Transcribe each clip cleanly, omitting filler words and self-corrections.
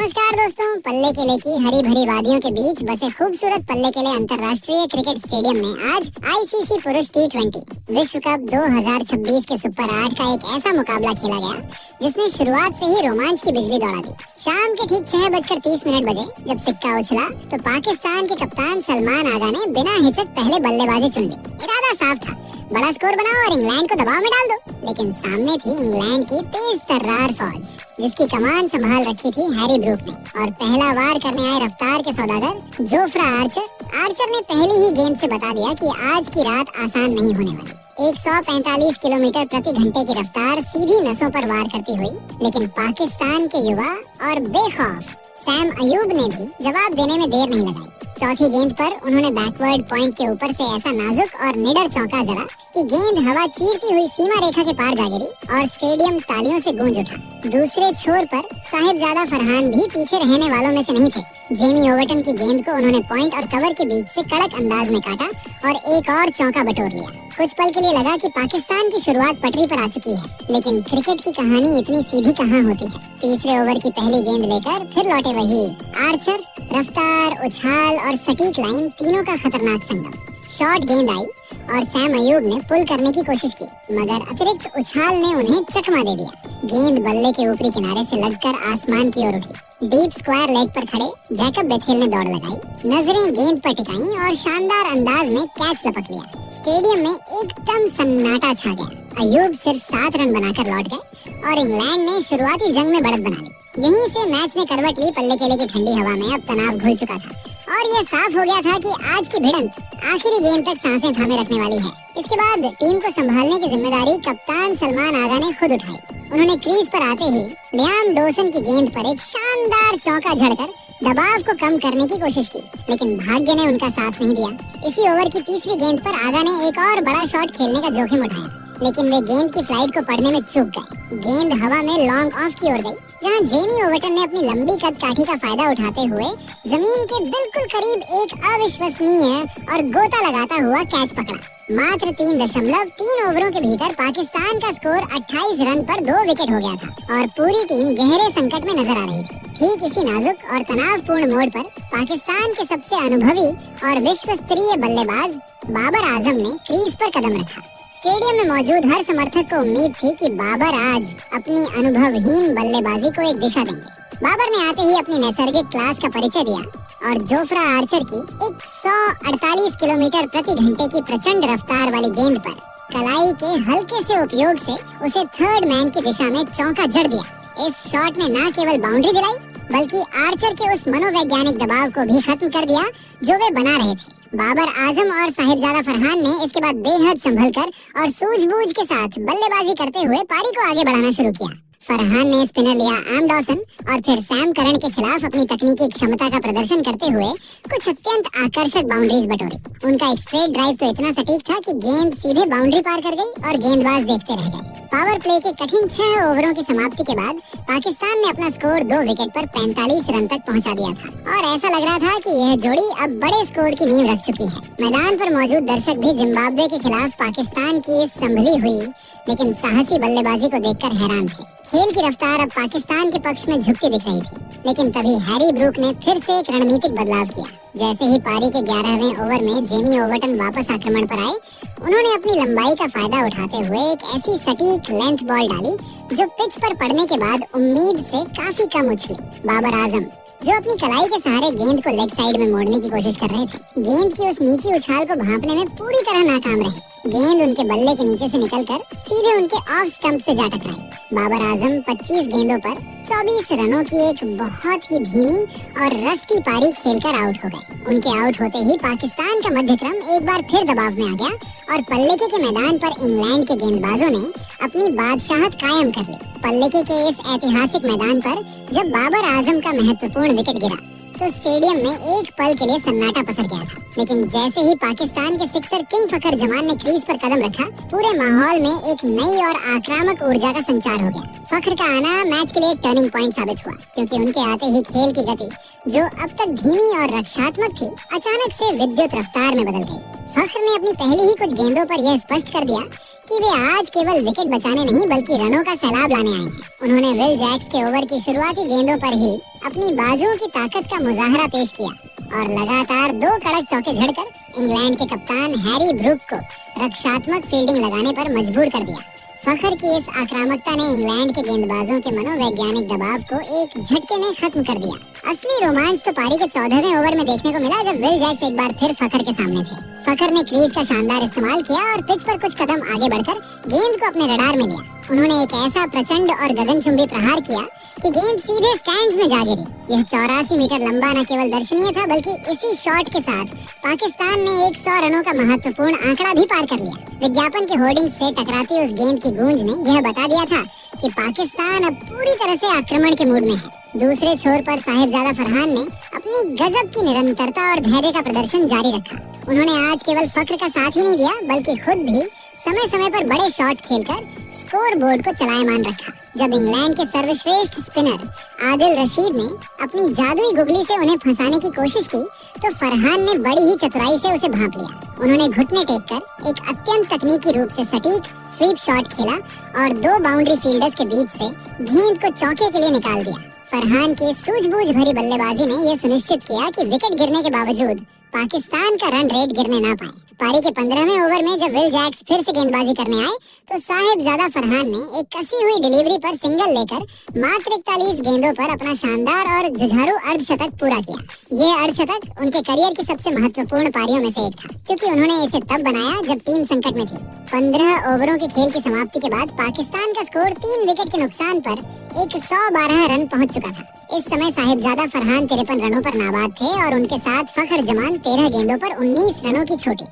नमस्कार दोस्तों, पल्ले किले की हरी भरी वादियों के बीच बसे खूबसूरत पल्ले किले अंतर्राष्ट्रीय क्रिकेट स्टेडियम में आज आईसीसी पुरुष टी20 विश्व कप 2026 के सुपर 8 का एक ऐसा मुकाबला खेला गया जिसने शुरुआत से ही रोमांच की बिजली दौड़ा दी। शाम के ठीक 6:30 बजे जब सिक्का उछला तो पाकिस्तान के कप्तान सलमान आगा ने बिना हिचक पहले बल्लेबाजी चुन ली। इरादा साफ था, बड़ा स्कोर बनाओ और इंग्लैंड को दबाव में डाल दो। लेकिन सामने थी इंग्लैंड की तेज तर्रार फौज जिसकी कमान संभाल रखी थी हैरी ब्रूक ने, और पहला वार करने आए रफ्तार के सौदागर जोफ्रा आर्चर ने पहली ही गेंद से बता दिया कि आज की रात आसान नहीं होने वाली। 145 किलोमीटर प्रति घंटे की रफ्तार सीधी नसों पर वार करती हुई, लेकिन पाकिस्तान के युवा और बेखौफ सैम अयूब ने भी जवाब देने में देर नहीं लगाई। चौथी गेंद पर उन्होंने बैकवर्ड पॉइंट के ऊपर से ऐसा नाजुक और निडर चौका जड़ा कि गेंद हवा चीरती हुई सीमा रेखा के पार जा गिरी और स्टेडियम तालियों से गूंज उठा। दूसरे छोर पर साहिबजादा फरहान भी पीछे रहने वालों में से नहीं थे। जेमी ओवर्टन की गेंद को उन्होंने पॉइंट और कवर के बीच से कड़क अंदाज में काटा और एक और चौका बटोर लिया। कुछ पल के लिए लगा कि पाकिस्तान की शुरुआत पटरी पर आ चुकी है, लेकिन क्रिकेट की कहानी इतनी सीधी कहाँ होती है। तीसरे ओवर की पहली गेंद लेकर फिर लौटे वही आर्चर। रफ्तार, उछाल और सटीक लाइन तीनों का खतरनाक संगम। शॉर्ट गेंद आई और सैम अयूब ने पुल करने की कोशिश की, मगर अतिरिक्त उछाल ने उन्हें चकमा दे दिया। गेंद बल्ले के ऊपरी किनारे से लगकर आसमान की ओर उठी। डीप स्क्वायर लेग पर खड़े जैकब बेथेल ने दौड़ लगाई, नजरें गेंद पर टिकाईं और शानदार अंदाज में कैच लपक लिया। स्टेडियम में एकदम सन्नाटा छा गया। अयूब सिर्फ 7 रन बनाकर लौट गए और इंग्लैंड ने शुरुआती जंग में बढ़त बना ली। यहीं से मैच ने करवट ली। पल्ले किले की ठंडी हवा में अब तनाव घुल चुका था और यह साफ हो गया था कि आज की भिड़ंत आखिरी गेंद तक सांसें थामे रखने वाली है। इसके बाद टीम को संभालने की जिम्मेदारी कप्तान सलमान आगा ने खुद उठाई। उन्होंने क्रीज पर आते ही लियाम डोसन की गेंद पर एक शानदार चौका झड़कर दबाव को कम करने की कोशिश की, लेकिन भाग्य ने उनका साथ नहीं दिया। इसी ओवर की तीसरी गेंद पर आगा ने एक और बड़ा शॉट खेलने का जोखिम उठाया, लेकिन वे गेंद की फ्लाइट को पढ़ने में चूक गए। गेंद हवा में लॉन्ग ऑफ की ओर गई, जहां जेमी ओवर्टन ने अपनी लंबी कद काठी का फायदा उठाते हुए जमीन के बिल्कुल करीब एक अविश्वसनीय और गोता लगाता हुआ कैच पकड़ा। मात्र 3.3 ओवरों के भीतर पाकिस्तान का स्कोर 28 रन पर 2 विकेट हो गया था और पूरी टीम गहरे संकट में नजर आ रही थी। ठीक इसी नाजुक और तनावपूर्ण मोड़ पर पाकिस्तान के सबसे अनुभवी और विश्व स्तरीय बल्लेबाज बाबर आजम ने क्रीज पर कदम रखा। स्टेडियम में मौजूद हर समर्थक को उम्मीद थी कि बाबर आज अपनी अनुभवहीन बल्लेबाजी को एक दिशा देंगे। बाबर ने आते ही अपनी नैसर्गिक क्लास का परिचय दिया और जोफ्रा आर्चर की 148 किलोमीटर प्रति घंटे की प्रचंड रफ्तार वाली गेंद पर कलाई के हल्के से उपयोग से उसे थर्ड मैन की दिशा में चौका जड़ दिया। इस शॉट ने न केवल बाउंड्री दिलाई, बल्कि आर्चर के उस मनोवैज्ञानिक दबाव को भी खत्म कर दिया जो वे बना रहे थे। बाबर आजम और साहिबजादा फरहान ने इसके बाद बेहद संभलकर और सूझबूझ के साथ बल्लेबाजी करते हुए पारी को आगे बढ़ाना शुरू किया। फरहान ने स्पिनर लिया एम डॉसन और फिर सैम करन के खिलाफ अपनी तकनीकी क्षमता का प्रदर्शन करते हुए कुछ अत्यंत आकर्षक बाउंड्रीज बटोरी। उनका एक स्ट्रेट ड्राइव तो इतना सटीक था कि गेंद सीधे बाउंड्री पार कर गई और गेंदबाज देखते रह गए। पावर प्ले के कठिन 6 ओवरों की समाप्ति के बाद पाकिस्तान ने अपना स्कोर 2 विकेट पर 45 रन तक पहुंचा दिया था और ऐसा लग रहा था कि यह जोड़ी अब बड़े स्कोर की नींव रख चुकी है। मैदान पर मौजूद दर्शक भी जिम्बाब्वे के खिलाफ पाकिस्तान की इस संभली हुई लेकिन साहसी बल्लेबाजी को देखकर हैरान थे। खेल की रफ्तार अब पाकिस्तान के पक्ष में झुकती दिख रही थी, लेकिन तभी हैरी ब्रूक ने फिर से एक रणनीतिक बदलाव किया। जैसे ही पारी के 11वें ओवर में जेमी ओवर्टन वापस आक्रमण पर आए, उन्होंने अपनी लंबाई का फायदा उठाते हुए एक ऐसी सटीक लेंथ बॉल डाली जो पिच पर पड़ने के बाद उम्मीद से काफी कम उछली। बाबर आजम जो अपनी कलाई के सहारे गेंद को लेग साइड में मोड़ने की कोशिश कर रहे थे, गेंद की उस नीची उछाल को भांपने में पूरी तरह नाकाम रहे। गेंद उनके बल्ले के नीचे से निकलकर सीधे उनके ऑफ स्टंप से जा टकराई। बाबर आजम 25 गेंदों पर 24 रनों की एक बहुत ही धीमी और रस्टी पारी खेलकर आउट हो गए। उनके आउट होते ही पाकिस्तान का मध्यक्रम एक बार फिर दबाव में आ गया और पल्लेके के मैदान पर इंग्लैंड के गेंदबाजों ने अपनी बादशाहत कायम कर ली। पल्लेके के इस ऐतिहासिक मैदान पर जब बाबर आजम का महत्वपूर्ण विकेट गिरा तो स्टेडियम में एक पल के लिए सन्नाटा पसर गया था, लेकिन जैसे ही पाकिस्तान के सिक्सर किंग फखर जमान ने क्रीज पर कदम रखा, पूरे माहौल में एक नई और आक्रामक ऊर्जा का संचार हो गया। फखर का आना मैच के लिए एक टर्निंग पॉइंट साबित हुआ, क्योंकि उनके आते ही खेल की गति जो अब तक धीमी और रक्षात्मक थी, अचानक से विद्युत रफ्तार में बदल गई। फखर ने अपनी पहली ही कुछ गेंदों पर यह स्पष्ट कर दिया कि वे आज केवल विकेट बचाने नहीं बल्कि रनों का सैलाब लाने आए हैं। उन्होंने विल जैक्स के ओवर की शुरुआती गेंदों पर ही अपनी बाजुओं की ताकत का मुजाहरा पेश किया और लगातार 2 कड़क चौके झड़कर इंग्लैंड के कप्तान हैरी ब्रूक को रक्षात्मक फील्डिंग लगाने पर मजबूर कर दिया। फखर की इस आक्रामकता ने इंग्लैंड के गेंदबाजों के मनोवैज्ञानिक दबाव को एक झटके में खत्म कर दिया। असली रोमांच तो पारी के 14वें ओवर में देखने को मिला जब विल जैक्स एक बार फिर फखर के सामने थे। फखर ने क्रीज का शानदार इस्तेमाल किया और पिच पर कुछ कदम आगे बढ़कर गेंद को अपने रडार में लिया। उन्होंने एक ऐसा प्रचंड और गगनचुंबी प्रहार किया कि गेंद सीधे स्टैंड्स में जा गिरी। यह 84 मीटर लंबा न केवल दर्शनीय था बल्कि इसी शॉट के साथ पाकिस्तान ने 100 रनों का महत्वपूर्ण आंकड़ा भी पार कर लिया। विज्ञापन के होर्डिंग से टकराती उस गेंद की गूंज ने यह बता दिया था कि पाकिस्तान अब पूरी तरह से आक्रमण के मूड में है। दूसरे छोर पर साहिबजादा फरहान ने अपनी गजब की निरंतरता और धैर्य का प्रदर्शन जारी रखा। उन्होंने आज केवल फक्र का साथ ही नहीं दिया बल्कि खुद भी समय समय पर बड़े शॉट्स खेलकर स्कोर बोर्ड को चलायमान रखा। जब इंग्लैंड के सर्वश्रेष्ठ स्पिनर आदिल रशीद ने अपनी जादुई गुगली से उन्हें फंसाने की कोशिश की तो फरहान ने बड़ी ही चतुराई से उसे भांप लिया। उन्होंने घुटने टेक कर एक अत्यंत तकनीकी रूप से सटीक स्वीप शॉट खेला और 2 बाउंड्री फील्डर्स के बीच से गेंद को चौके के लिए निकाल दिया। फरहान की सूझबूझ भरी बल्लेबाजी ने यह सुनिश्चित किया कि विकेट गिरने के बावजूद पाकिस्तान का रन रेट गिरने ना पाए। पारी के 15वें ओवर में जब विल जैक्स फिर से गेंदबाजी करने आए तो साहिबजादा फरहान ने एक कसी हुई डिलीवरी पर सिंगल लेकर मात्र 41 गेंदों पर अपना शानदार और जुझारू अर्धशतक पूरा किया। यह अर्धशतक उनके करियर की सबसे महत्वपूर्ण पारियों में से एक था क्योंकि उन्होंने इसे तब बनाया जब टीम संकट में थी। 15 ओवरों के खेल की समाप्ति के बाद पाकिस्तान का स्कोर 3 विकेट के नुकसान पर 112 रन पहुंच चुका था। इस समय साहिबजादा फरहान 53 रनों पर नाबाद थे और उनके साथ फखर जमान 13 गेंदों पर 19 रनों की छोटी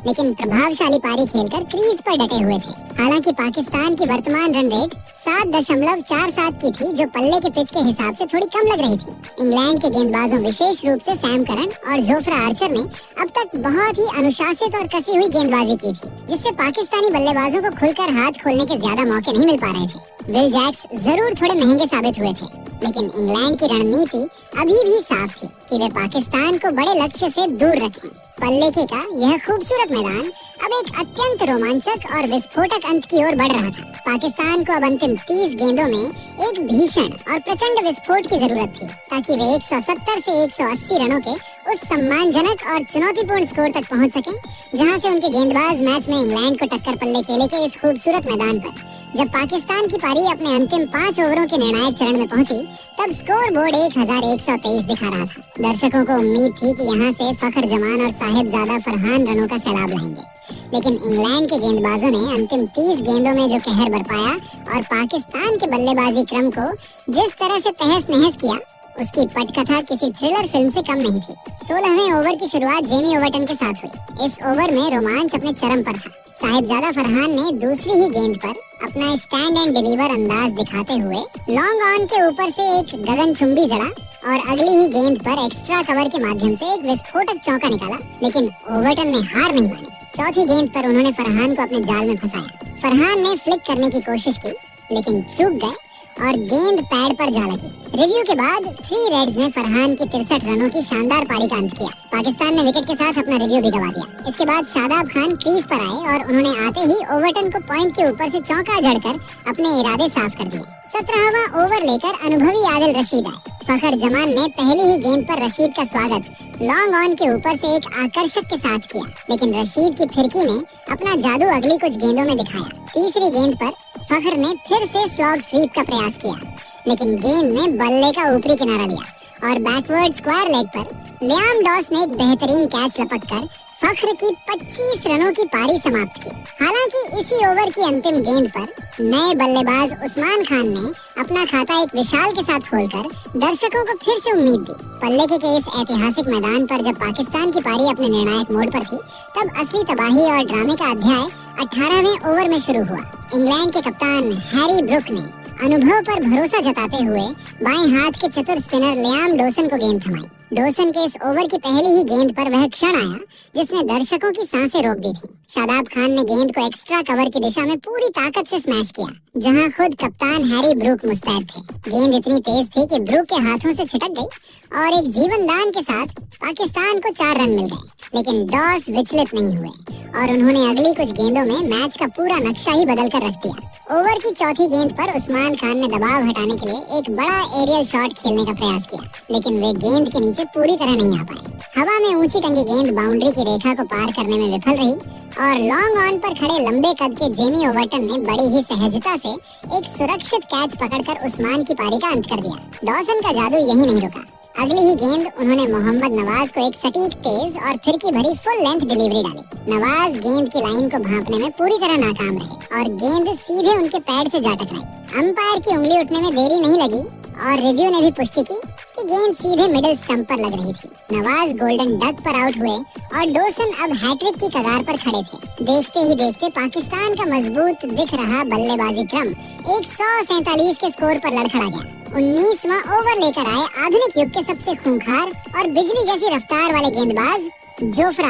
लेकिन प्रभावशाली पारी खेलकर क्रीज पर डटे हुए थे। हालांकि पाकिस्तान की वर्तमान रन रेट 7.47 की थी जो पल्ले के पिच के हिसाब से थोड़ी कम लग रही थी। इंग्लैंड के गेंदबाजों विशेष रूप से सैम करन और जोफ्रा आर्चर ने अब तक बहुत ही अनुशासित और कसी हुई गेंदबाजी की थी जिससे पाकिस्तानी बल्लेबाजों को खुलकर हाथ खोलने के ज्यादा मौके नहीं मिल पा रहे थे। विल जैक्स जरूर थोड़े महंगे साबित हुए थे लेकिन इंग्लैंड की रणनीति अभी भी साफ थी कि वे पाकिस्तान को बड़े लक्ष्य से दूर रखें। पल्लेके का यह खूबसूरत मैदान अब एक अत्यंत रोमांचक और विस्फोटक अंत की ओर बढ़ रहा था। पाकिस्तान को अब अंतिम 30 गेंदों में एक भीषण और प्रचंड विस्फोट की जरूरत थी ताकि वे 170 से 180 रनों के उस सम्मानजनक और चुनौतीपूर्ण स्कोर तक पहुंच सकें जहां से उनके गेंदबाज मैच में इंग्लैंड को टक्कर पल्लेकेले के इस खूबसूरत मैदान पर। जब पाकिस्तान की पारी अपने अंतिम 5 ओवरों के निर्णायक चरण में पहुंची तब स्कोर बोर्ड 1123 दिखा रहा था। दर्शकों को उम्मीद थी कि यहाँ से फखर जमान और साहिबजादा फरहान रनों का सैलाब लाएंगे लेकिन इंग्लैंड के गेंदबाजों ने अंतिम 30 गेंदों में जो कहर बरपाया और पाकिस्तान के बल्लेबाजी क्रम को जिस तरह से तहस नहस किया उसकी पटकथा किसी थ्रिलर फिल्म से कम नहीं थी। 16वें ओवर की शुरुआत जेमी ओवर्टन के साथ हुई। इस ओवर में रोमांच अपने चरम पर था। साहिबजादा फरहान ने दूसरी ही गेंद पर अपना स्टैंड एंड डिलीवर अंदाज दिखाते हुए लॉन्ग ऑन के ऊपर से एक गगनचुंबी जड़ा और अगली ही गेंद पर एक्स्ट्रा कवर के माध्यम से एक विस्फोटक चौका निकाला लेकिन ओवर्टन ने हार नहीं मानी। चौथी गेंद पर उन्होंने फरहान को अपने जाल में फंसाया। फरहान ने फ्लिक करने की कोशिश की लेकिन चूक गए और गेंद पैड पर जा लगी। रिव्यू के बाद 3 रेड्स ने फरहान की 63 रनों की शानदार पारी का अंत किया। पाकिस्तान ने विकेट के साथ अपना रिव्यू भी गवा दिया। इसके बाद शादाब खान क्रीज पर आए और उन्होंने आते ही ओवर्टन को पॉइंट के ऊपर से चौका जड़कर अपने इरादे साफ कर दिए। 17वां ओवर लेकर अनुभवी आदिल रशीद आए। फखर जमान ने पहली ही गेंद पर रशीद का स्वागत लॉन्ग ऑन के ऊपर से एक आकर्षक के साथ किया लेकिन रशीद की फिरकी ने अपना जादू अगली कुछ गेंदों में दिखाया। तीसरी गेंद पर फखर ने फिर से स्लॉग स्वीप का प्रयास किया लेकिन गेंद ने बल्ले का ऊपरी किनारा लिया और बैकवर्ड स्क्वायर लेग पर लियाम डॉस ने एक बेहतरीन कैच लपककर फखर की 25 रनों की पारी समाप्त की। हालांकि इसी ओवर की अंतिम गेंद पर नए बल्लेबाज उस्मान खान ने अपना खाता एक विशाल के साथ खोलकर दर्शकों को फिर से उम्मीद दी। पल्लेके के इस ऐतिहासिक मैदान पर जब पाकिस्तान की पारी अपने निर्णायक मोड़ पर थी तब असली तबाही और ड्रामे का अध्याय 18वें ओवर में शुरू हुआ। इंग्लैंड के कप्तान हैरी ब्रूक ने अनुभव पर भरोसा जताते हुए बाएं हाथ के चतुर स्पिनर लियाम डोसन को गेंद थमाई। डोसन के इस ओवर की पहली ही गेंद पर वह क्षण आया जिसने दर्शकों की सांसें रोक दी थी। शादाब खान ने गेंद को एक्स्ट्रा कवर की दिशा में पूरी ताकत से स्मैश किया। जहां खुद कप्तान हैरी ब्रूक मुस्तैद थे। गेंद इतनी तेज थी कि ब्रूक के हाथों से छिटक गई और एक जीवनदान के साथ पाकिस्तान को 4 रन मिल गए। लेकिन डॉस विचलित नहीं हुए और उन्होंने अगली कुछ गेंदों में मैच का पूरा नक्शा ही बदल कर रख दिया। ओवर की चौथी गेंद पर उस्मान खान ने दबाव हटाने के लिए एक बड़ा एरियल शॉट खेलने का प्रयास किया, लेकिन वे गेंद के नीचे पूरी तरह नहीं आ पाए। हवा में ऊंची टंगी गेंद बाउंड्री की रेखा को पार करने में विफल रही और लॉन्ग ऑन पर खड़े लंबे कद के जेमी ओवर्टन ने बड़ी ही सहजता से एक सुरक्षित कैच पकड़कर उस्मान की पारी का अंत कर दिया। डॉसन का जादू यही नहीं रुका। अगली ही गेंद उन्होंने मोहम्मद नवाज को एक सटीक, तेज और फिरकी भरी फुल लेंथ डिलीवरी डाली। नवाज गेंद की लाइन को भांपने में पूरी तरह नाकाम रहे और गेंद सीधे उनके पैड से जा टकराई। अंपायर की उंगली उठने में देरी नहीं लगी और रिव्यू ने भी पुष्टि की कि गेंद सीधे मिडिल स्टंप पर लग रही थी। नवाज गोल्डन डक पर आउट हुए और डोसन अब हैट्रिक की कगार पर खड़े थे। देखते ही देखते पाकिस्तान का मजबूत दिख रहा बल्लेबाजी क्रम 147 के स्कोर पर लड़खड़ा गया। 19वां ओवर लेकर आए आधुनिक युग के सबसे खूंखार और बिजली जैसी रफ्तार वाले गेंदबाज जोफ्रा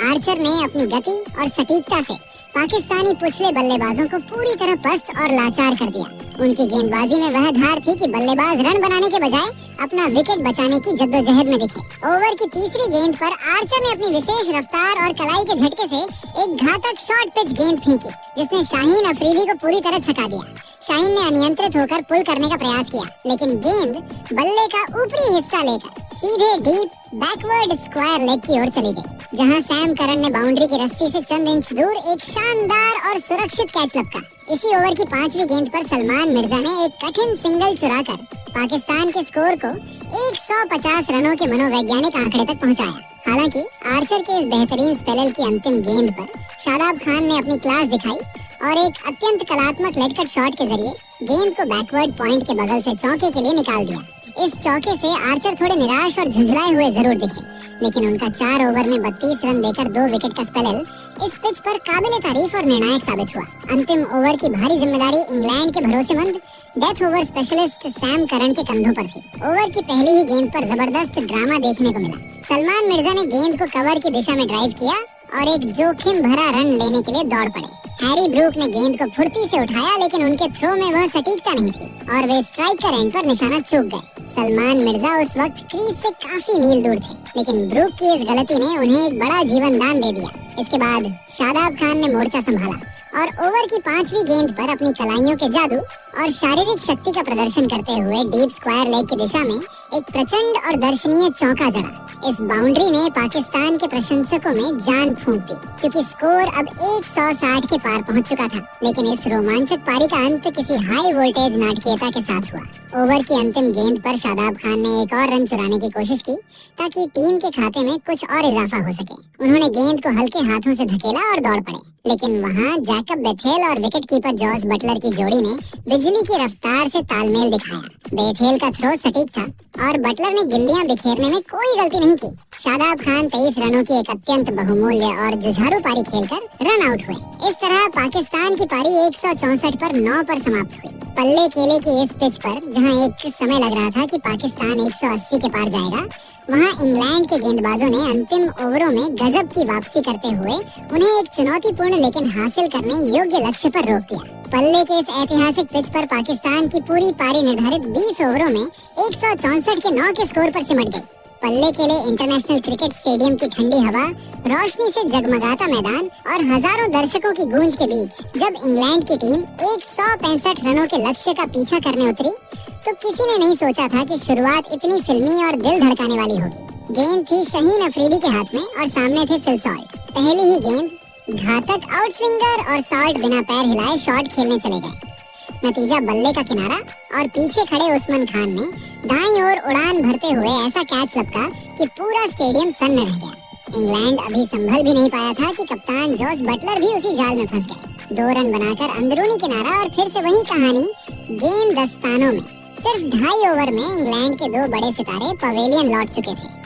आर्चर ने अपनी गति और सटीकता से पाकिस्तानी पिछले बल्लेबाजों को पूरी तरह पस्त और लाचार कर दिया। उनकी गेंदबाजी में वह धार थी कि बल्लेबाज रन बनाने के बजाय अपना विकेट बचाने की जद्दोजहद में दिखे। ओवर की तीसरी गेंद पर आर्चर ने अपनी विशेष रफ्तार और कलाई के झटके से एक घातक शॉर्ट पिच गेंद फेंकी, जिसने शाहीन अफरीदी को पूरी तरह छका दिया। शाहीन ने अनियंत्रित होकर पुल करने का प्रयास किया, लेकिन गेंद बल्ले का ऊपरी हिस्सा लेकर सीधे डीप बैकवर्ड स्क्वायर लेग की ओर चली गई, जहां सैम करन ने बाउंड्री की रस्सी से चंद इंच दूर एक शानदार और सुरक्षित कैच लपका। इसी ओवर की 5वीं गेंद पर सलमान मिर्जा ने एक कठिन सिंगल चुराकर पाकिस्तान के स्कोर को 150 रनों के मनोवैज्ञानिक आंकड़े तक पहुंचाया। हालांकि आर्चर के इस बेहतरीन स्पेल की अंतिम गेंद पर शादाब खान ने अपनी क्लास दिखाई और एक अत्यंत कलात्मक लेग कट शॉट के जरिए गेंद को बैकवर्ड पॉइंट के बगल से चौके के लिए निकाल दिया। इस चौके से आर्चर थोड़े निराश और झुंझलाए हुए जरूर दिखे, लेकिन उनका 4 ओवर में 32 रन देकर 2 विकेट का स्पेल इस पिच पर काबिले तारीफ और निर्णायक साबित हुआ। अंतिम ओवर की भारी जिम्मेदारी इंग्लैंड के भरोसेमंद death over specialist Sam Curran के कंधों पर थी। ओवर की पहली ही गेंद पर जबरदस्त ड्रामा देखने को मिला। सलमान मिर्जा ने गेंद को कवर की दिशा में ड्राइव किया और एक जोखिम भरा रन लेने के लिए दौड़ पड़े। हैरी ब्रूक ने गेंद को फुर्ती से उठाया, लेकिन उनके थ्रो में वह सटीकता नहीं थी और वे स्ट्राइकर एंड पर निशाना चूक गए। सलमान मिर्जा उस वक्त क्रीज से काफी मील दूर थे, लेकिन ब्रूक की इस गलती ने उन्हें एक बड़ा जीवनदान दे दिया। इसके बाद शादाब खान ने मोर्चा संभाला और ओवर की 5वीं गेंद पर अपनी कलाइयों के जादू और शारीरिक शक्ति का प्रदर्शन करते हुए डीप स्क्वायर लेग की दिशा में एक प्रचंड और दर्शनीय चौका जड़ा। इस बाउंड्री ने पाकिस्तान के प्रशंसकों में जान फूंक दी, क्योंकि स्कोर अब 160 के पार पहुंच चुका था। लेकिन इस रोमांचक पारी का अंत किसी हाई वोल्टेज नाटकीयता के साथ हुआ। ओवर की अंतिम गेंद पर शादाब खान ने एक और रन चुराने की कोशिश की ताकि टीम के खाते में कुछ और इजाफा हो सके। उन्होंने गेंद को हल्के हाथों से धकेला और दौड़ पड़े, लेकिन वहां जैकब बेथेल और विकेटकीपर जॉस बटलर की जोड़ी ने बिजली की रफ्तार से तालमेल दिखाया। बेथेल का थ्रो सटीक था और बटलर ने गिल्लियां बिखेरने में कोई गलती नहीं की। शादाब खान 23 रनों की एक अत्यंत बहुमूल्य और जुझारू पारी खेलकर रन आउट हुए। इस तरह पाकिस्तान की पारी 164 पर 9 पर समाप्त हुई। पल्ले केले की इस पिच पर, जहां एक समय लग रहा था कि पाकिस्तान 180 के पार जाएगा, वहां इंग्लैंड के गेंदबाजों ने अंतिम ओवरों में गजब की वापसी करते हुए उन्हें एक चुनौतीपूर्ण लेकिन हासिल करने योग्य लक्ष्य पर रोक दिया। पल्ले के इस ऐतिहासिक पिच पर पाकिस्तान की पूरी पारी निर्धारित 20 ओवरों में 164 के 9 के स्कोर पर सिमट गई। पल्ले के लिए इंटरनेशनल क्रिकेट स्टेडियम की ठंडी हवा, रोशनी से जगमगाता मैदान और हजारों दर्शकों की गूंज के बीच जब इंग्लैंड की टीम 165 रनों के लक्ष्य का पीछा करने उतरी, तो किसी ने नहीं सोचा था कि शुरुआत इतनी फिल्मी और दिल धड़काने वाली होगी। गेंद थी शाहीन अफरीदी के हाथ में और सामने थे फिल सॉल्ट। पहली ही गेंद घातक आउटस्विंगर और सॉल्ट बिना पैर हिलाए शॉट खेलने चले गए। नतीजा बल्ले का किनारा और पीछे खड़े उस्मान खान ने दाईं ओर उड़ान भरते हुए ऐसा कैच लपका कि पूरा स्टेडियम सन्न रह गया। इंग्लैंड अभी संभल भी नहीं पाया था कि कप्तान जॉस बटलर भी उसी जाल में फंस गए। 2 रन बनाकर अंदरूनी किनारा और फिर से वही कहानी गेंद दस्तानों में। सिर्फ 2.5 ओवर में इंग्लैंड के 2 बड़े सितारे पवेलियन लौट चुके थे।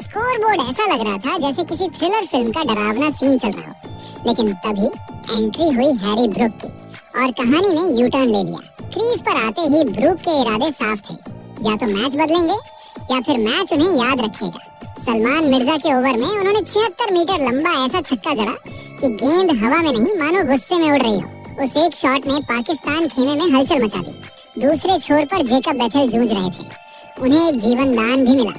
स्कोर बोर्ड ऐसा लग रहा था जैसे किसी थ्रिलर फिल्म का डरावना सीन चल रहा हो। लेकिन तभी एंट्री हुई हैरी ब्रूक की और कहानी ने यू टर्न ले लिया। क्रीज पर आते ही ब्रूक के इरादे साफ थे, या तो मैच बदलेंगे या फिर मैच उन्हें याद रखेगा। सलमान मिर्जा के ओवर में उन्होंने 76 मीटर लंबा ऐसा छक्का जड़ा कि गेंद हवा में नहीं मानो गुस्से में उड़ रही हो। उस एक शॉट ने पाकिस्तान खेमे में हलचल मचा दी। दूसरे छोर पर जेकब बेथेल जूझ रहे थे। उन्हें एक जीवन दान भी मिला,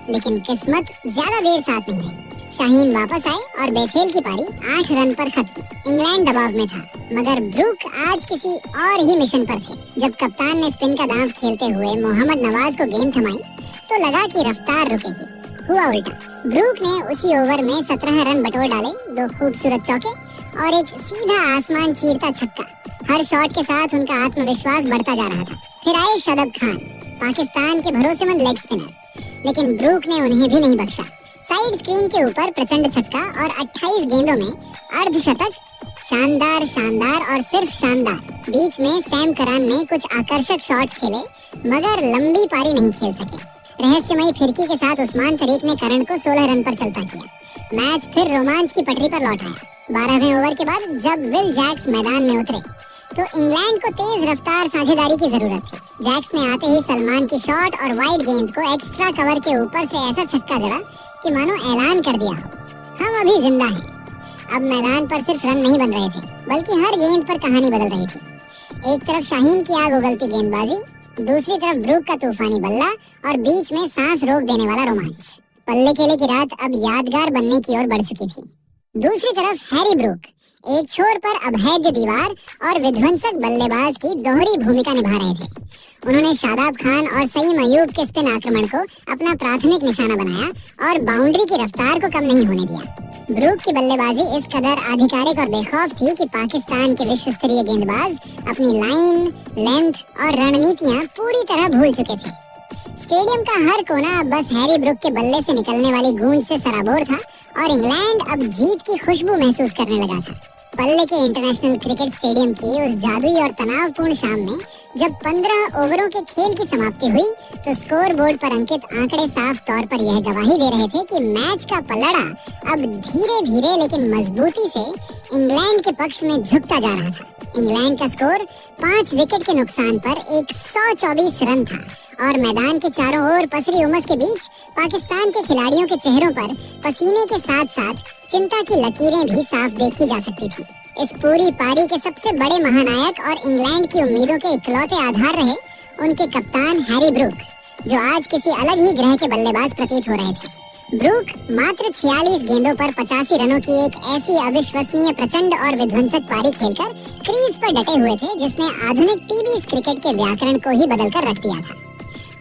लेकिन किस्मत ज्यादा देर साथ नहीं रही। शाहीन वापस आए और बेथेल की पारी 8 रन पर खत्म। इंग्लैंड दबाव में था, मगर ब्रूक आज किसी और ही मिशन पर थे। जब कप्तान ने स्पिन का दांव खेलते हुए मोहम्मद नवाज को गेंद थमाई तो लगा कि रफ्तार रुकेगी। हुआ उल्टा। ब्रूक ने उसी ओवर में 17 रन बटोर डाले, 2 खूबसूरत चौके और एक सीधा आसमान चीरता छक्का। हर शॉट के साथ उनका आत्मविश्वास बढ़ता जा रहा था। फिर आए शादाब खान, पाकिस्तान के भरोसेमंद लेग स्पिनर, लेकिन ब्रूक ने उन्हें भी नहीं बख्शा। साइड स्क्रीन के ऊपर प्रचंड छक्का और 28 गेंदों में अर्धशतक। शानदार शानदार और सिर्फ शानदार। बीच में सैम करान ने कुछ आकर्षक शॉट्स खेले, मगर लंबी पारी नहीं खेल सके। रहस्यमयी फिरकी के साथ उस्मान तरीक ने करण को 16 रन पर चलता किया। मैच फिर रोमांच की पटरी पर लौट आया। 12वें ओवर के बाद जब विल जैक्स मैदान में उतरे तो इंग्लैंड को तेज रफ्तार साझेदारी की जरूरत थी। जैक्स ने आते ही सलमान की शॉट और वाइड गेंद को एक्स्ट्रा कवर के ऊपर से ऐसा छक्का जड़ा कि मानो ऐलान कर दिया हो, हम अभी जिंदा हैं। अब मैदान पर सिर्फ रन नहीं बन रहे थे, बल्कि हर गेंद पर कहानी बदल रही थी। एक तरफ शाहीन की आग उगलती गेंदबाजी, दूसरी तरफ ब्रूक का तूफानी बल्ला और बीच में सांस रोक देने वाला रोमांच। पल्ले खेले की रात अब यादगार बनने की ओर बढ़ चुकी थी। दूसरी तरफ हैरी ब्रूक एक छोर पर अभेद्य दीवार और विध्वंसक बल्लेबाज की दोहरी भूमिका निभा रहे थे। उन्होंने शादाब खान और सईम अयूब के स्पिन आक्रमण को अपना प्राथमिक निशाना बनाया और बाउंड्री की रफ्तार को कम नहीं होने दिया। ब्रूक की बल्लेबाजी इस कदर आधिकारिक और बेखौफ थी कि पाकिस्तान के विश्व स्तरीय गेंदबाज अपनी लाइन, लेंथ और रणनीतियां पूरी तरह भूल चुके थे। स्टेडियम का हर कोना अब बस हैरी ब्रूक के बल्ले से निकलने वाली गूंज से सराबोर था और इंग्लैंड अब जीत की खुशबू महसूस करने लगा था। पल्ले के इंटरनेशनल क्रिकेट स्टेडियम की उस जादुई और तनावपूर्ण शाम में जब 15 ओवरों के खेल की समाप्ति हुई तो स्कोर बोर्ड पर अंकित आंकड़े साफ तौर पर यह गवाही दे रहे थे कि मैच का पलड़ा अब धीरे धीरे लेकिन मजबूती से इंग्लैंड के पक्ष में झुकता जा रहा था। इंग्लैंड का स्कोर 5 विकेट के नुकसान पर 124 रन था और मैदान के चारों ओर पसरी उमस के बीच पाकिस्तान के खिलाड़ियों के चेहरों पर पसीने के साथ साथ चिंता की लकीरें भी साफ देखी जा सकती थी। इस पूरी पारी के सबसे बड़े महानायक और इंग्लैंड की उम्मीदों के इकलौते आधार रहे उनके कप्तान हैरी ब्रूक, जो आज किसी अलग ही ग्रह के बल्लेबाज प्रतीत हो रहे थे। ब्रूक मात्र 46 गेंदों पर 85 रनों की एक ऐसी अविश्वसनीय, प्रचंड और विध्वंसक पारी खेलकर क्रीज पर डटे हुए थे जिसने आधुनिक टीवी क्रिकेट के व्याकरण को ही बदलकर रख दिया था।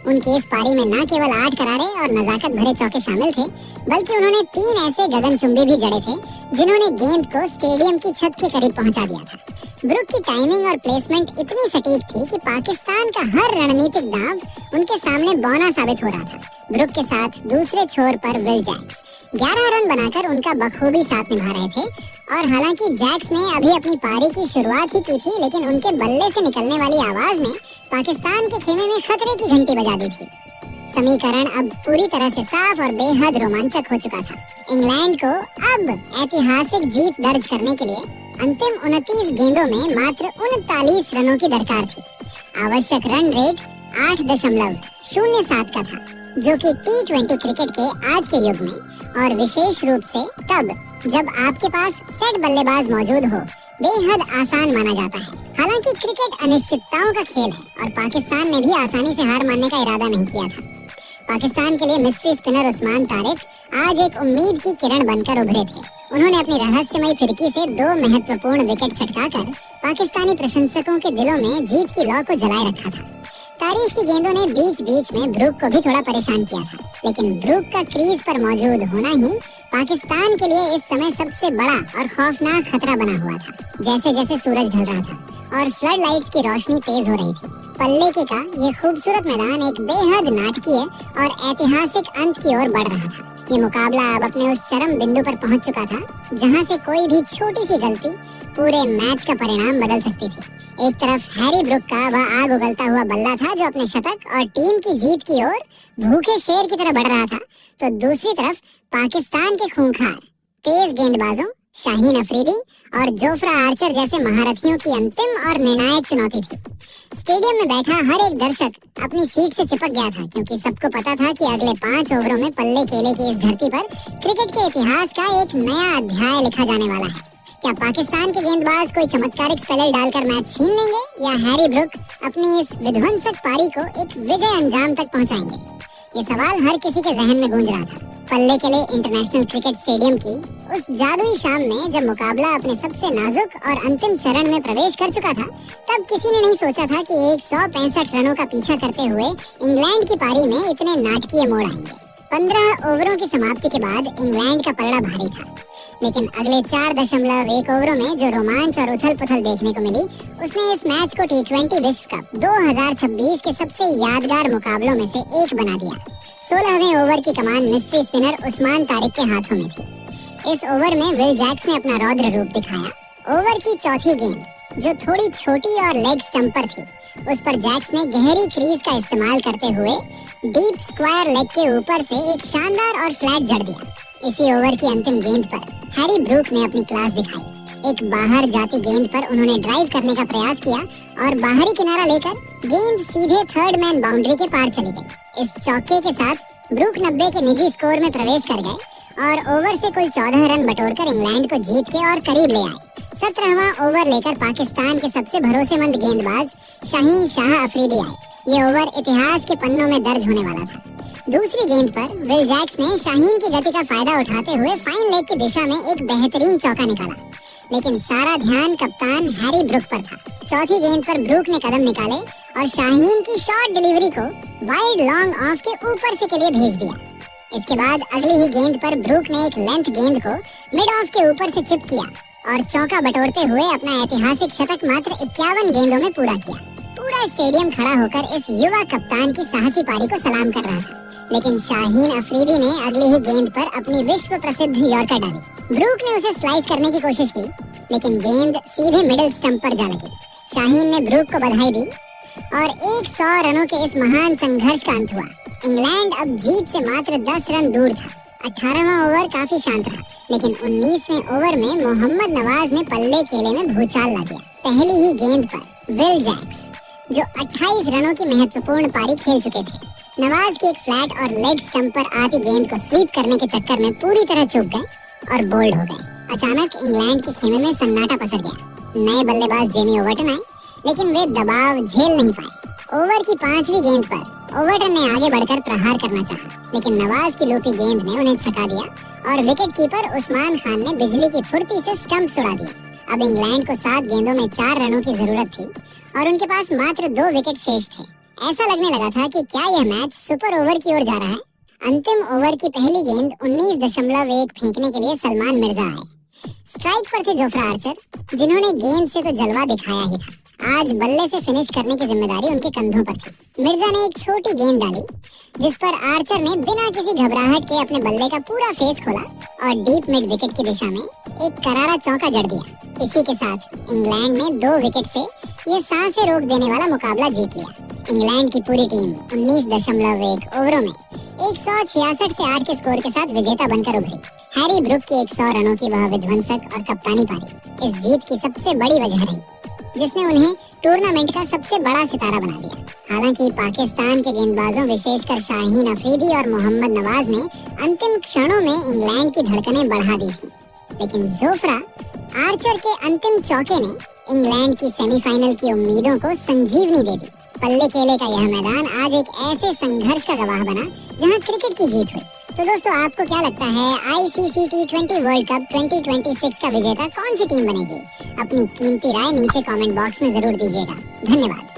उनकी इस पारी में न केवल 8 करारे और नजाकत भरे चौके शामिल थे, बल्कि उन्होंने 3 ऐसे गगनचुंबी भी जड़े थे जिन्होंने गेंद को स्टेडियम की छत के करीब पहुंचा दिया था। ब्रूक की टाइमिंग और प्लेसमेंट इतनी सटीक थी कि पाकिस्तान का हर रणनीतिक दांव उनके सामने बौना साबित हो रहा था। ब्रूक के साथ दूसरे छोर पर विल जैक्स 11 रन बनाकर उनका बखूबी साथ निभा रहे थे और हालांकि जैक्स ने अभी अपनी पारी की शुरुआत ही की थी, लेकिन उनके बल्ले से निकलने वाली आवाज ने पाकिस्तान के खेमे में खतरे की घंटी बजा दी थी। समीकरण अब पूरी तरह से साफ और बेहद रोमांचक हो चुका था। इंग्लैंड को अब ऐतिहासिक जीत दर्ज करने के लिए अंतिम 29 गेंदों में मात्र 39 रनों की दरकार थी। आवश्यक रन रेट 8.07 का था, जो कि T20 क्रिकेट के आज के युग में और विशेष रूप से तब जब आपके पास सेट बल्लेबाज मौजूद हो बेहद आसान माना जाता है। हालांकि क्रिकेट अनिश्चितताओं का खेल है और पाकिस्तान ने भी आसानी से हार मानने का इरादा नहीं किया था। पाकिस्तान के लिए मिस्ट्री स्पिनर उस्मान तारिक आज एक उम्मीद की किरण बनकर उभरे थे। उन्होंने अपनी रहस्यमयी फिरकी से 2 महत्वपूर्ण विकेट छटकाकर पाकिस्तानी प्रशंसकों के दिलों में जीत की लौ को जलाए रखा था। तारीख की गेंदों ने बीच बीच में ब्रूक को भी थोड़ा परेशान किया था, लेकिन ब्रूक का क्रीज पर मौजूद होना ही पाकिस्तान के लिए इस समय सबसे बड़ा और खौफनाक खतरा बना हुआ था। जैसे जैसे सूरज ढल रहा था और फ्लड लाइट्स की रोशनी तेज हो रही थी, पल्ले के का ये खूबसूरत मैदान एक बेहद नाटकीय और ऐतिहासिक अंत की ओर बढ़ रहा था। ये मुकाबला अब अपने उस चरम बिंदु पर पहुंच चुका था जहां से कोई भी छोटी सी गलती पूरे मैच का परिणाम बदल सकती थी। एक तरफ हैरी ब्रूक का वह आग उगलता हुआ बल्ला था जो अपने शतक और टीम की जीत की ओर भूखे शेर की तरह बढ़ रहा था, तो दूसरी तरफ पाकिस्तान के खूंखार तेज गेंदबाजों शाहीन अफरीदी और जोफ्रा आर्चर जैसे महारथियों की अंतिम और निर्णायक चुनौती थी। स्टेडियम में बैठा हर एक दर्शक अपनी सीट से चिपक गया था, क्योंकि सबको पता था कि अगले 5 ओवरों में पल्ले खेले की इस धरती पर क्रिकेट के इतिहास का एक नया अध्याय लिखा जाने वाला है। क्या पाकिस्तान के गेंदबाज कोई चमत्कारिक स्पेलर डालकर मैच छीन लेंगे या हैरी ब्रुक अपनी इस विध्वंसक पारी को एक विजय अंजाम तक पहुंचाएंगे? ये सवाल हर किसी के जहन में गूंज रहा था। पल्लेकेले इंटरनेशनल क्रिकेट स्टेडियम की उस जादुई शाम में जब मुकाबला अपने सबसे नाजुक और अंतिम चरण में प्रवेश कर चुका था, तब किसी ने नहीं सोचा था कि 165 रनों का पीछा करते हुए इंग्लैंड की पारी में इतने नाटकीय मोड़ आएंगे। 15 ओवरों की समाप्ति के बाद इंग्लैंड का पलड़ा भारी था, लेकिन अगले 4.1 ओवरों में जो रोमांच और उथल पुथल देखने को मिली, उसने इस मैच को T20 विश्व कप 2026 के सबसे यादगार मुकाबलों में से एक बना दिया। 16वें ओवर की कमान मिस्ट्री स्पिनर उस्मान तारिक के हाथों में थी। इस ओवर में विल जैक्स ने अपना रौद्र रूप दिखाया। ओवर की चौथी गेंद, जो थोड़ी छोटी और लेग स्टंपर थी, उस पर जैक्स ने गहरी क्रीज का इस्तेमाल करते हुए डीप स्क्वायर लेग के ऊपर से एक शानदार और फ्लैट जड़ दिया। इसी ओवर की अंतिम गेंद पर हैरी ब्रूक ने अपनी क्लास दिखाई। एक बाहर जाती गेंद पर उन्होंने ड्राइव करने का प्रयास किया और बाहरी किनारा लेकर गेंद सीधे थर्ड मैन बाउंड्री के पार चली गई। इस चौके के साथ ब्रूक 90 के निजी स्कोर में प्रवेश कर गए और ओवर से कुल 14 रन बटोरकर इंग्लैंड को जीत के और करीब ले आए। 17वां ओवर लेकर पाकिस्तान के सबसे भरोसेमंद गेंदबाज शाहीन शाह अफरीदी आए। ये ओवर इतिहास के पन्नों में दर्ज होने वाला था। दूसरी गेंद पर विल जैक्स ने शाहीन की गति का फायदा उठाते हुए फाइन लेग की दिशा में एक बेहतरीन चौका निकाला, लेकिन सारा ध्यान कप्तान हैरी ब्रुक पर था। चौथी गेंद पर ब्रुक ने कदम निकाले और शाहीन की शॉर्ट डिलीवरी को वाइड लॉन्ग ऑफ के ऊपर से के लिए भेज दिया। इसके बाद अगली ही गेंद पर ब्रुक ने एक लेंथ गेंद को मिड ऑफ के ऊपर से चिप किया और चौका बटोरते हुए अपना ऐतिहासिक शतक मात्र 51 गेंदों में पूरा किया। पूरा स्टेडियम खड़ा होकर इस युवा कप्तान की साहसी पारी को सलाम कर रहा था, लेकिन शाहीन अफरीदी ने अगली ही गेंद पर अपनी विश्व प्रसिद्ध यॉर्कर डाली। ब्रुक ने उसे स्लाइस करने की कोशिश की, लेकिन गेंद सीधे मिडिल स्टंप पर जा लगी। शाहीन ने ब्रुक को बधाई दी और 100 रनों के इस महान संघर्ष का अंत हुआ। इंग्लैंड अब जीत से मात्र 10 रन दूर था। 18वां ओवर काफी शांत रहा, लेकिन 19वें ओवर में मोहम्मद नवाज ने पल्ले केले में भूचाल ला दिया। पहली ही गेंद पर विल जैक्स, जो 28 रनों की महत्वपूर्ण पारी खेल चुके थे, नवाज की एक फ्लैट और लेग स्टंप पर आती गेंद को स्वीप करने के चक्कर में पूरी तरह चूक गए और बोल्ड हो गए। अचानक इंग्लैंड के खेमे में सन्नाटा पसर गया। नए बल्लेबाज जेमी ओवर्टन आए, लेकिन वे दबाव झेल नहीं पाए। ओवर की 5वीं गेंद पर ओवर्टन ने आगे बढ़कर प्रहार करना चाहा, लेकिन नवाज की लूपी गेंद ने उन्हें छका दिया और विकेट कीपर उस्मान खान ने बिजली की फुर्ती से स्टंप उड़ा दिया। अब इंग्लैंड को 7 गेंदों में 4 रनों की जरूरत थी और उनके पास मात्र 2 विकेट शेष थे। ऐसा लगने लगा था कि क्या यह मैच सुपर ओवर की ओर जा रहा है। अंतिम ओवर की पहली गेंद 19.1 फेंकने के लिए सलमान मिर्जा आए। स्ट्राइक पर थे जोफ्रा आर्चर, जिन्होंने गेंद से तो जलवा दिखाया ही था। आज बल्ले से फिनिश करने की जिम्मेदारी उनके कंधों पर थी। मिर्जा ने एक छोटी गेंद डाली, जिस पर आर्चर ने बिना किसी घबराहट के अपने बल्ले का पूरा फेस खोला और डीप मिड विकेट की दिशा में एक करारा चौका जड़ दिया। इसी के साथ इंग्लैंड ने 2 विकेट से यह सांसें रोक देने वाला मुकाबला जीत लिया। इंग्लैंड की पूरी टीम 19.1 ओवरों में 166 से 8 के स्कोर के साथ विजेता बनकर उभरी। हैरी ब्रुक की 100 रनों की वह विध्वंसक और कप्तानी पारी इस जीत की सबसे बड़ी वजह रही, जिसने उन्हें टूर्नामेंट का सबसे बड़ा सितारा बना दिया। हालांकि पाकिस्तान के गेंदबाजों विशेषकर शाहीन अफरीदी और मोहम्मद नवाज ने अंतिम क्षणों में इंग्लैंड की धड़कनें बढ़ा दी थी, लेकिन जोफ्रा आर्चर के अंतिम चौके ने इंग्लैंड की सेमीफाइनल की उम्मीदों को संजीवनी दे दी। पल्ले केले का यह मैदान आज एक ऐसे संघर्ष का गवाह बना जहां क्रिकेट की जीत हुई। तो दोस्तों, आपको क्या लगता है ICC T20 वर्ल्ड कप 2026 का विजेता कौन सी टीम बनेगी? अपनी कीमती राय नीचे कमेंट बॉक्स में जरूर दीजिएगा। धन्यवाद।